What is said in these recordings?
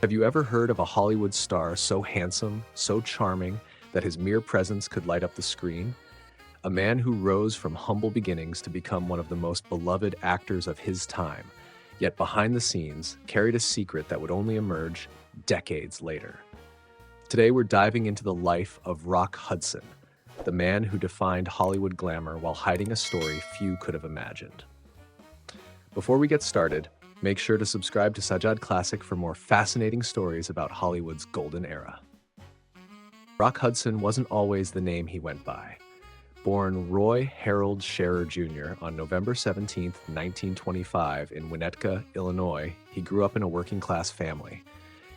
Have you ever heard of a Hollywood star so handsome, so charming, that his mere presence could light up the screen? A man who rose from humble beginnings to become one of the most beloved actors of his time, yet behind the scenes carried a secret that would only emerge decades later. Today we're diving into the life of Rock Hudson, the man who defined Hollywood glamour while hiding a story few could have imagined. Before we get started, make sure to subscribe to Sajjad Classic for more fascinating stories about Hollywood's golden era. Rock Hudson wasn't always the name he went by. Born Roy Harold Scherer Jr. on November 17, 1925 in Winnetka, Illinois, he grew up in a working-class family.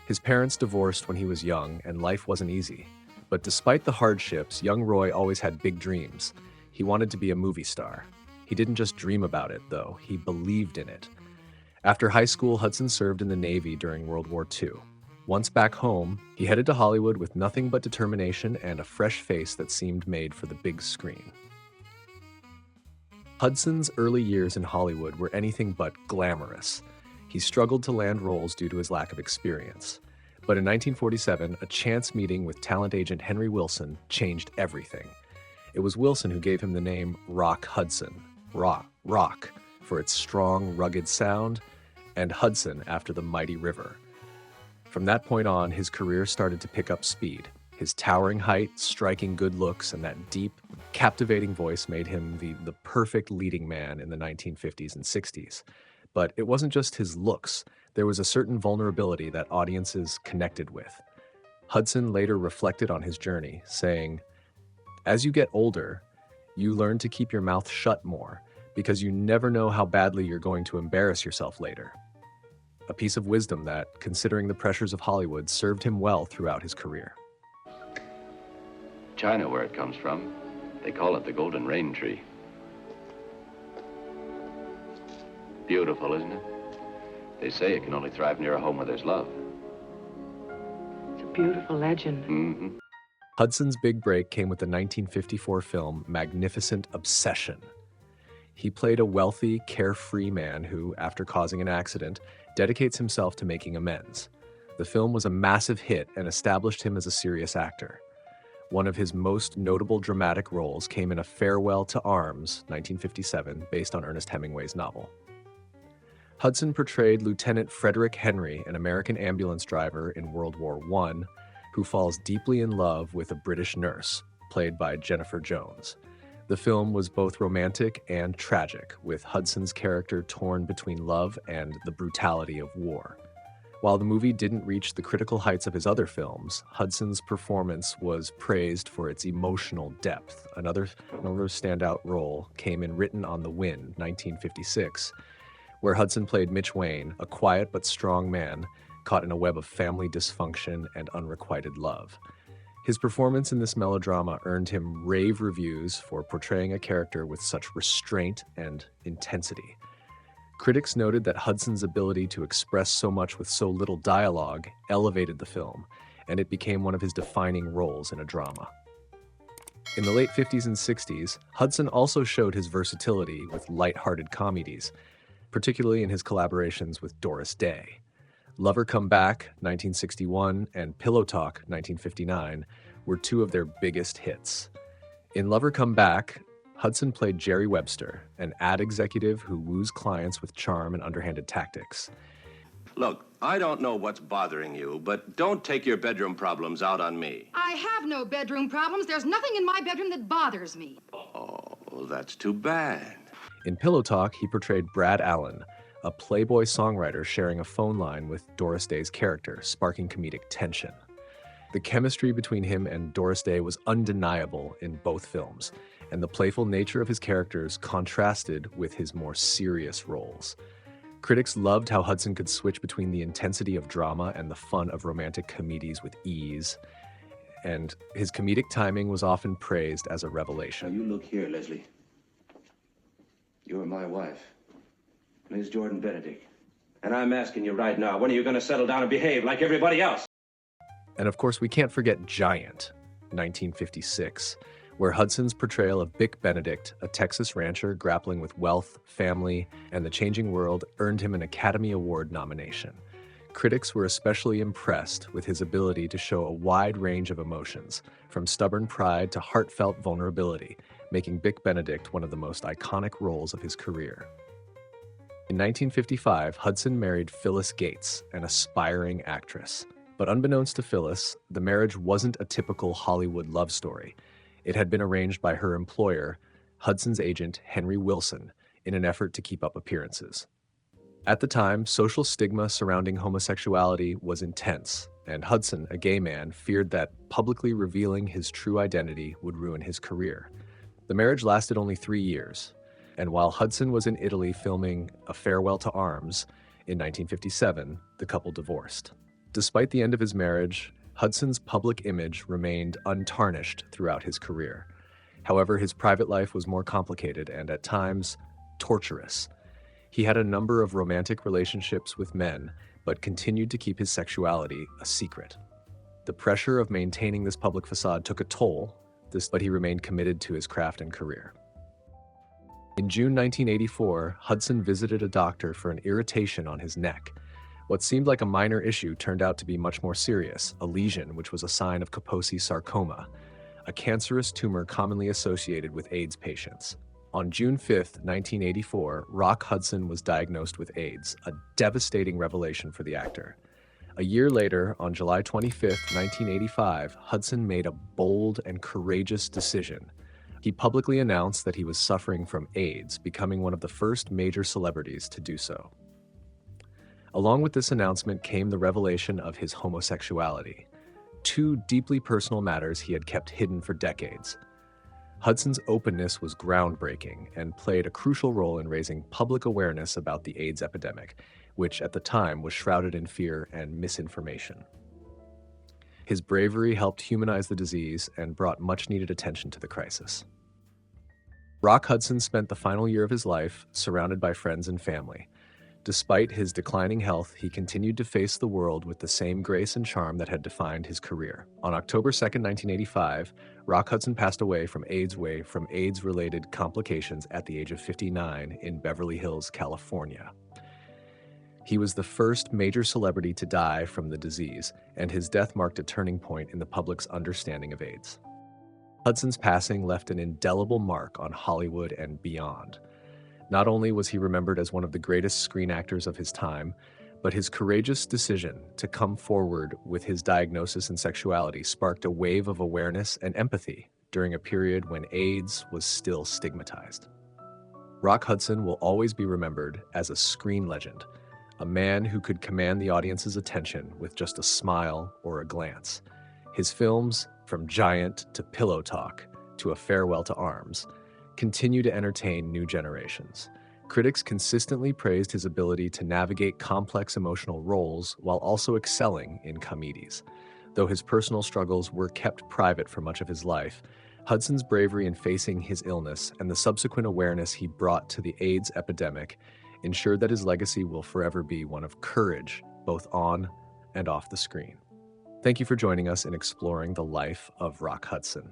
His parents divorced when he was young, and life wasn't easy. But despite the hardships, young Roy always had big dreams. He wanted to be a movie star. He didn't just dream about it, though. He believed in it. After high school, Hudson served in the Navy during World War II. Once back home, he headed to Hollywood with nothing but determination and a fresh face that seemed made for the big screen. Hudson's early years in Hollywood were anything but glamorous. He struggled to land roles due to his lack of experience. But in 1947, a chance meeting with talent agent Henry Wilson changed everything. It was Wilson who gave him the name Rock Hudson, rock, for its strong, rugged sound, and Hudson after the mighty river. From that point on, his career started to pick up speed. His towering height, striking good looks, and that deep, captivating voice made him the perfect leading man in the 1950s and 60s. But it wasn't just his looks. There was a certain vulnerability that audiences connected with. Hudson later reflected on his journey, saying, "As you get older, you learn to keep your mouth shut more, because you never know how badly you're going to embarrass yourself later." A piece of wisdom that, considering the pressures of Hollywood, served him well throughout his career. China, where it comes from, they call it the golden rain tree. Beautiful, isn't it? They say it can only thrive near a home where there's love. It's a beautiful legend. Mm-hmm. Hudson's big break came with the 1954 film Magnificent Obsession. He played a wealthy, carefree man who, after causing an accident, dedicates himself to making amends. The film was a massive hit and established him as a serious actor. One of his most notable dramatic roles came in A Farewell to Arms, 1957, based on Ernest Hemingway's novel. Hudson portrayed Lieutenant Frederick Henry, an American ambulance driver in World War I, who falls deeply in love with a British nurse, played by Jennifer Jones. The film was both romantic and tragic, with Hudson's character torn between love and the brutality of war. While the movie didn't reach the critical heights of his other films, Hudson's performance was praised for its emotional depth. Another standout role came in Written on the Wind, 1956, where Hudson played Mitch Wayne, a quiet but strong man caught in a web of family dysfunction and unrequited love. His performance in this melodrama earned him rave reviews for portraying a character with such restraint and intensity. Critics noted that Hudson's ability to express so much with so little dialogue elevated the film, and it became one of his defining roles in a drama. In the late 50s and 60s, Hudson also showed his versatility with light-hearted comedies, particularly in his collaborations with Doris Day. Lover Come Back, 1961, and Pillow Talk, 1959, were two of their biggest hits. In Lover Come Back, Hudson played Jerry Webster, an ad executive who woos clients with charm and underhanded tactics. Look, I don't know what's bothering you, but don't take your bedroom problems out on me. I have no bedroom problems. There's nothing in my bedroom that bothers me. Oh, that's too bad. In Pillow Talk, he portrayed Brad Allen, a playboy songwriter sharing a phone line with Doris Day's character, sparking comedic tension. The chemistry between him and Doris Day was undeniable in both films, and the playful nature of his characters contrasted with his more serious roles. Critics loved how Hudson could switch between the intensity of drama and the fun of romantic comedies with ease, and his comedic timing was often praised as a revelation. Now you look here, Leslie. You're my wife, Miss Jordan Benedict. And I'm asking you right now, when are you going to settle down and behave like everybody else? And of course, we can't forget Giant, 1956, where Hudson's portrayal of Bick Benedict, a Texas rancher grappling with wealth, family, and the changing world, earned him an Academy Award nomination. Critics were especially impressed with his ability to show a wide range of emotions, from stubborn pride to heartfelt vulnerability, making Bick Benedict one of the most iconic roles of his career. In 1955, Hudson married Phyllis Gates, an aspiring actress. But unbeknownst to Phyllis, the marriage wasn't a typical Hollywood love story. It had been arranged by her employer, Hudson's agent Henry Wilson, in an effort to keep up appearances. At the time, social stigma surrounding homosexuality was intense, and Hudson, a gay man, feared that publicly revealing his true identity would ruin his career. The marriage lasted only 3 years, and while Hudson was in Italy filming A Farewell to Arms in 1957, the couple divorced. Despite the end of his marriage, Hudson's public image remained untarnished throughout his career. However, his private life was more complicated and at times torturous. He had a number of romantic relationships with men, but continued to keep his sexuality a secret. The pressure of maintaining this public facade took a toll, but he remained committed to his craft and career. In June 1984, Hudson visited a doctor for an irritation on his neck. What seemed like a minor issue turned out to be much more serious, a lesion which was a sign of Kaposi sarcoma, a cancerous tumor commonly associated with AIDS patients. On June 5, 1984, Rock Hudson was diagnosed with AIDS, a devastating revelation for the actor. A year later, on July 25, 1985, Hudson made a bold and courageous decision. He publicly announced that he was suffering from AIDS, becoming one of the first major celebrities to do so. Along with this announcement came the revelation of his homosexuality, 2 deeply personal matters he had kept hidden for decades. Hudson's openness was groundbreaking and played a crucial role in raising public awareness about the AIDS epidemic, which at the time was shrouded in fear and misinformation. His bravery helped humanize the disease and brought much-needed attention to the crisis. Rock Hudson spent the final year of his life surrounded by friends and family. Despite his declining health, he continued to face the world with the same grace and charm that had defined his career. On October 2, 1985, Rock Hudson passed away from AIDS-related complications at the age of 59 in Beverly Hills, California. He was the first major celebrity to die from the disease, and his death marked a turning point in the public's understanding of AIDS. Hudson's passing left an indelible mark on Hollywood and beyond. Not only was he remembered as one of the greatest screen actors of his time, but his courageous decision to come forward with his diagnosis and sexuality sparked a wave of awareness and empathy during a period when AIDS was still stigmatized. Rock Hudson will always be remembered as a screen legend, a man who could command the audience's attention with just a smile or a glance. His films, from Giant to Pillow Talk to A Farewell to Arms, continue to entertain new generations. Critics consistently praised his ability to navigate complex emotional roles while also excelling in comedies. Though his personal struggles were kept private for much of his life, Hudson's bravery in facing his illness and the subsequent awareness he brought to the AIDS epidemic ensured that his legacy will forever be one of courage, both on and off the screen. Thank you for joining us in exploring the life of Rock Hudson.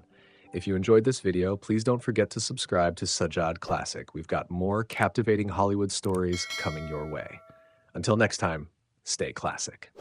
If you enjoyed this video, please don't forget to subscribe to Sajjad Classic. We've got more captivating Hollywood stories coming your way. Until next time, stay classic.